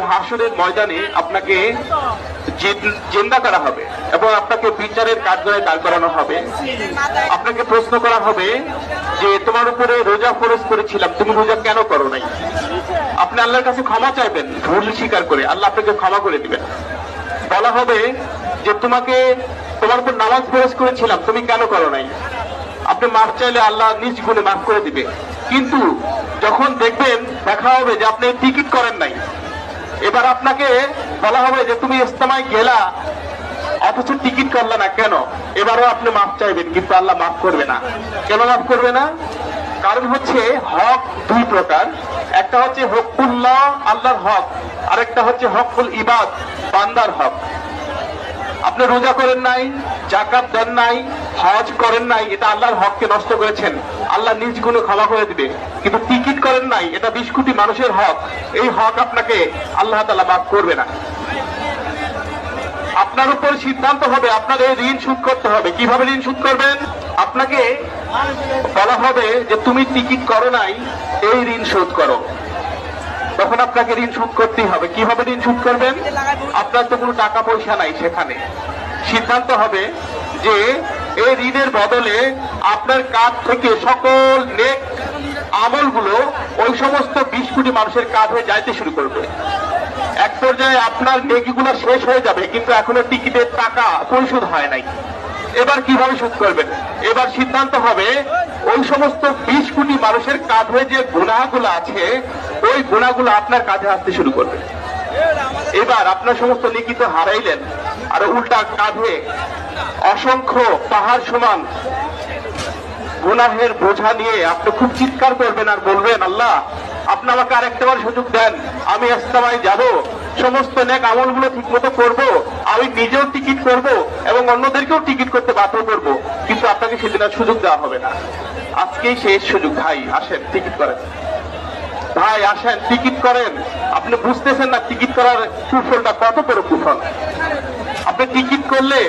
কাল হাসরের ময়দানে আপনাকে জিন্দা করা হবে এবং আপনাকে বিচারের কাঠগড়ায় দাঁড় করানো হবে। আপনাকে প্রশ্ন করা হবে যে তোমার উপরে রোজা ফরজ করেছিলাম, তুমি রোজা কেন করো নাই? আপনি আল্লাহর কাছে ক্ষমা চাইবেন, ভুল স্বীকার করে আল্লাহ আপনাকে ক্ষমা করে দিবেন। বলা হবে যে তোমার উপর নামাজ ফরজ করেছিলাম, তুমি কেন করো নাই? আপনি মাফ চাইলে আল্লাহ নিজ গুণে মাফ করে দিবে। কিন্তু যখন দেখবেন দেখা হবে যে আপনি টিকিট করেন নাই, এবার আপনাকে বলা হবে যে তুমি ইজতেমায় গেলা অথচ টিকিট করলে না কেন? এবারও আপনি মাফ চাইবেন, কিন্তু আল্লাহ মাফ করবে না। কেন মাফ করবে না? কারণ হচ্ছে হক দুই প্রকার, একটা হচ্ছে হকুল্লাহ আল্লাহর হক, আরেকটা হচ্ছে হকুল ইবাদ বান্দার হক। আপনি রোজা করেন নাই, যাকাত দেন নাই, হজ করেন নাই, এটা আল্লাহর হককে নষ্ট করেছেন, আল্লাহ নিজ গুণে ক্ষমা করে দিবে। কিন্তু টিকিট করেন নাই, এটা 20 কোটি মানুষের হক, এই হক আপনাকে আল্লাহ তাআলা মাফ করবে না। আপনার উপর সিদ্ধান্ত হবে আপনাকে ঋণ শোধ করতে হবে। কিভাবে ঋণ শোধ করবেন? আপনাকে বলা হবে যে তুমি টিকিট করো নাই, এই ঋণ শোধ করো। তখন আপনাকে ঋণ শোধ করতেই হবে। কিভাবে ঋণ শোধ করবেন? আপনার তো কোনো টাকা পয়সা নাই, সেখানে সিদ্ধান্ত হবে যে এই ঋণের বদলে আপনার কাঁধ থেকে সকল নেক আমলগুলো ওই সমস্ত 20 কোটি মানুষের কাঁধে যাইতে শুরু করবে। এক পর্যায়ে আপনার নেকিগুলো শেষ হয়ে যাবে, কিন্তু এখনো টিকিটের টাকা পরিশোধ হয় নাই। এবার কিভাবে শোধ করবেন? এবার সিদ্ধান্ত হবে ওই সমস্ত 20 কোটি মানুষের কাঁধে যে গুনাহগুলো আছে, ওই গুনাহগুলো আপনার কাঁধে আসতে শুরু করবে। এবার আপনার সমস্ত নেকি তো হারাইলেন, আর উল্টা কাঁধে অসংখ্য পাহাড় সমান গুনাহের বোঝা নিয়ে আপনি খুব চিৎকার করবেন আর বলবেন, আল্লাহ আপনি আমাকে আরেকটাবার সুযোগ দেন, আমি ইজতেমায় যাব, সমস্ত নেক আমলগুলো ঠিক মতো করবো, আমি নিজেও টিকিট করব এবং অন্যদেরকেও টিকিট করতে বাধ্য করব, কিন্তু আপনাকে সেদিন আর সুযোগ দেওয়া হবে না। আজকেই শেষ সুযোগ, ভাই আসেন টিকিট করেন, ভাই আসেন টিকিট করেন। আপনি বুঝতেছেন না টিকিট করার কুফলটা কত বড় কুফল। আপনি টিকিট করলে